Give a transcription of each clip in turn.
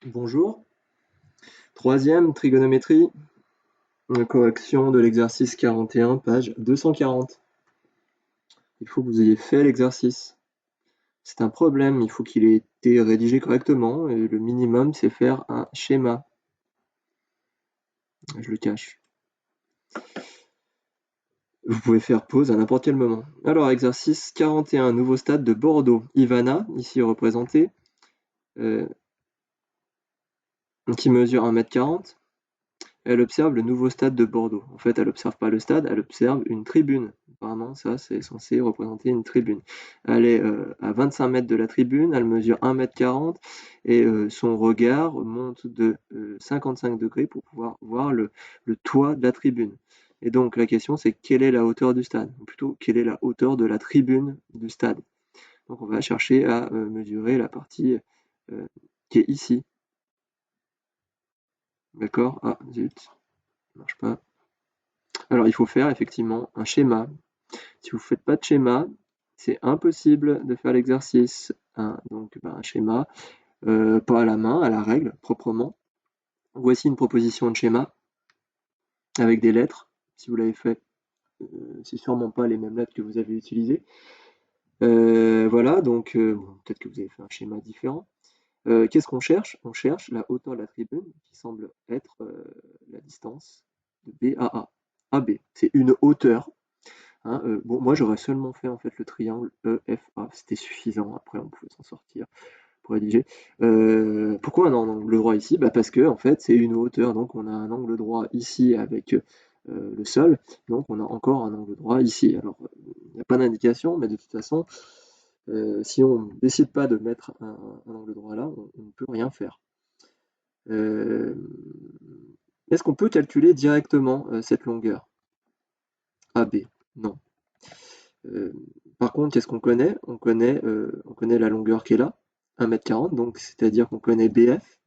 Bonjour. Troisième, trigonométrie, correction de l'exercice 41, page 240. Il faut que vous ayez fait l'exercice. C'est un problème, il faut qu'il ait été rédigé correctement et le minimum, c'est faire un schéma. Je le cache. Vous pouvez faire pause à n'importe quel moment. Alors, exercice 41, nouveau stade de Bordeaux. Ivana, ici représentée, qui mesure 1,40 m. Elle observe le nouveau stade de Bordeaux. En fait, elle observe pas le stade, elle observe une tribune. Apparemment, ça, c'est censé représenter une tribune. Elle est à 25 mètres de la tribune, elle mesure 1,40 m et son regard monte de 55 degrés pour pouvoir voir le toit de la tribune. Et donc, la question, c'est quelle est la hauteur du stade? Ou plutôt, quelle est la hauteur de la tribune du stade? Donc, on va chercher à mesurer la partie qui est ici. D'accord? Ah, zut, ça marche pas. Alors, il faut faire effectivement un schéma. Si vous ne faites pas de schéma, c'est impossible de faire l'exercice. Donc, un schéma, pas à la main, à la règle, proprement. Voici une proposition de schéma avec des lettres. Si vous l'avez fait, c'est sûrement pas les mêmes lettres que vous avez utilisées. Voilà, donc bon, peut-être que vous avez fait un schéma différent. Qu'est-ce qu'on cherche? On cherche la hauteur de la tribune, qui semble être la distance de B à A. AB, c'est une hauteur. Hein, bon, moi j'aurais seulement fait en fait le triangle EFA, c'était suffisant, après on pouvait s'en sortir pour rédiger. Pourquoi un angle droit ici? Bah parce que en fait c'est une hauteur, donc on a un angle droit ici avec le sol, donc on a encore un angle droit ici. Alors il n'y a pas d'indication, mais de toute façon, si on ne décide pas de mettre un angle droit là, on ne peut rien faire. Est-ce qu'on peut calculer directement cette longueur? AB? Non. Euh, Par contre, qu'est-ce qu'on connaît? On connaît la longueur qui est là, 1,40 m, donc c'est-à-dire qu'on connaît BF,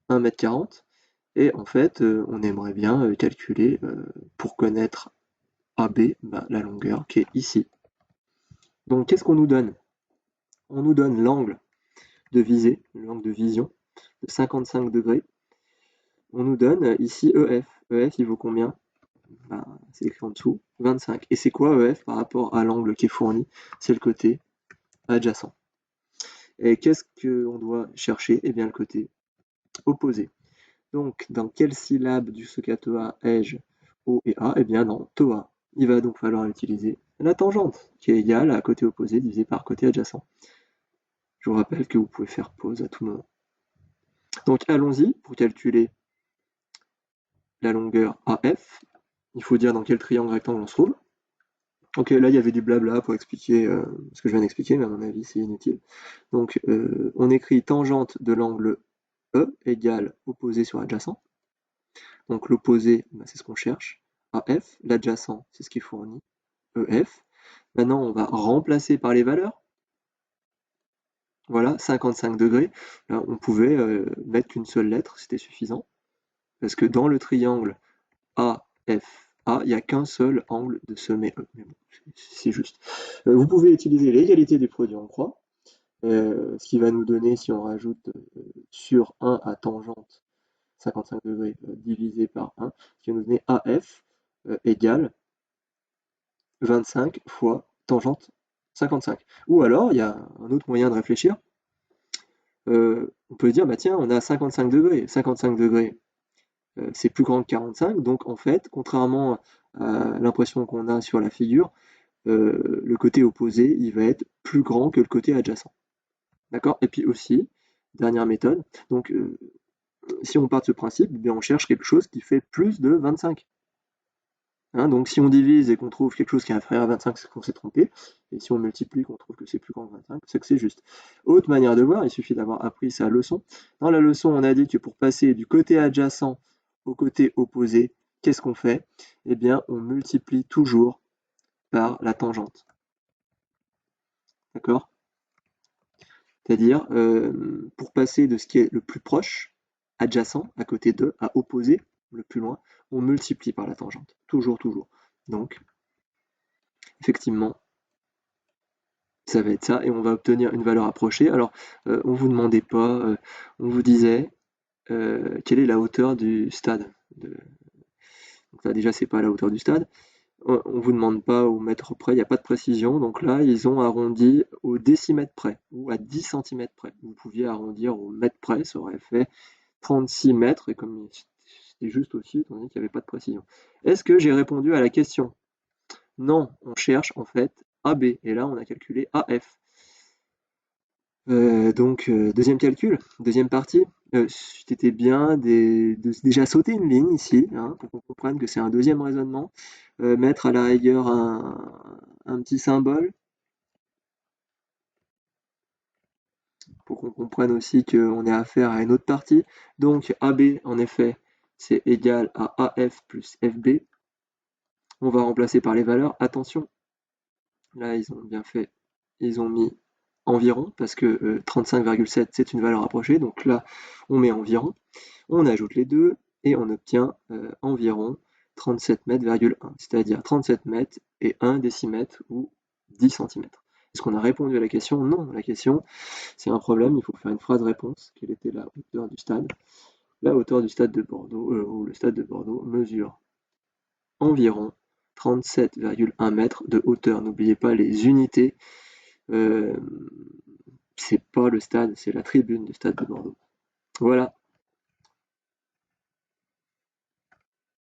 1,40 m, et en fait, on aimerait bien calculer, pour connaître AB, la longueur qui est ici. Donc qu'est-ce qu'on nous donne? On nous donne l'angle de visée, l'angle de vision, de 55 degrés. On nous donne ici EF. EF, il vaut combien? C'est écrit en dessous, 25. Et c'est quoi EF par rapport à l'angle qui est fourni? C'est le côté adjacent. Et qu'est-ce qu'on doit chercher? Eh bien, le côté opposé. Donc, dans quelle syllabe du stoccatoa ai-je O et A? Eh bien, dans toa. Il va donc falloir utiliser la tangente, qui est égale à côté opposé divisé par côté adjacent. Je vous rappelle que vous pouvez faire pause à tout moment. Donc, allons-y pour calculer la longueur AF. Il faut dire dans quel triangle rectangle on se trouve. Ok, là il y avait du blabla pour expliquer ce que je viens d'expliquer, mais à mon avis c'est inutile. Donc on écrit tangente de l'angle E égale opposé sur adjacent. Donc l'opposé, c'est ce qu'on cherche, AF. L'adjacent, c'est ce qui est fourni, EF. Maintenant, on va remplacer par les valeurs. Voilà, 55 degrés. Là, on pouvait mettre qu'une seule lettre, c'était suffisant. Parce que dans le triangle AFA, il n'y a qu'un seul angle de sommet E. Mais bon, c'est juste. Vous pouvez utiliser l'égalité des produits en croix. Ce qui va nous donner, si on rajoute sur 1 à tangente 55 degrés divisé par 1, ce qui va nous donner AF égale 25 fois tangente 55. Ou alors, il y a un autre moyen de réfléchir. On peut dire, bah tiens, on a 55 degrés. 55 degrés, c'est plus grand que 45. Donc, en fait, contrairement à l'impression qu'on a sur la figure, le côté opposé, il va être plus grand que le côté adjacent. D'accord? Et puis aussi, dernière méthode, donc si on part de ce principe, eh bien on cherche quelque chose qui fait plus de 25. Hein, donc si on divise et qu'on trouve quelque chose qui est inférieur à 25, c'est qu'on s'est trompé. Et si on multiplie, qu'on trouve que c'est plus grand que 25, c'est que c'est juste. Autre manière de voir, il suffit d'avoir appris sa leçon. Dans la leçon, on a dit que pour passer du côté adjacent au côté opposé, qu'est-ce qu'on fait? Eh bien, on multiplie toujours par la tangente. D'accord? C'est-à-dire, pour passer de ce qui est le plus proche, adjacent, à côté de, à opposé, le plus loin, on multiplie par la tangente. Toujours, toujours. Donc, effectivement, Ça va être ça, et on va obtenir une valeur approchée. Alors, on vous demandait pas, on vous disait quelle est la hauteur du stade. Donc là, déjà, c'est pas à la hauteur du stade. On vous demande pas au mètre près, il n'y a pas de précision. Donc là, ils ont arrondi au décimètre près ou à 10 centimètres près. Vous pouviez arrondir au mètre près, ça aurait fait 36 mètres, et comme c'était juste aussi, étant donné qu'il n'y avait pas de précision. Est-ce que j'ai répondu à la question? Non, on cherche en fait AB, et là on a calculé AF. Donc, deuxième calcul, deuxième partie. C'était bien de déjà sauter une ligne ici, hein, pour qu'on comprenne que c'est un deuxième raisonnement. Mettre à la rigueur un petit symbole pour qu'on comprenne aussi qu'on est affaire à une autre partie. Donc AB, en effet, c'est égal à AF plus FB. On va remplacer par les valeurs. Attention, là ils ont bien fait, ils ont mis environ, parce que 35,7 c'est une valeur approchée, donc là on met environ. On ajoute les deux et on obtient environ 37 mètres,1, c'est-à-dire 37 mètres et 1 décimètre ou 10 centimètres. Est-ce qu'on a répondu à la question? Non, la question, c'est un problème, il faut faire une phrase-réponse. Quelle était la hauteur du stade? La hauteur du stade de Bordeaux, ou le stade de Bordeaux, mesure environ 37,1 mètres de hauteur. N'oubliez pas les unités, c'est pas le stade, c'est la tribune du stade de Bordeaux. Voilà.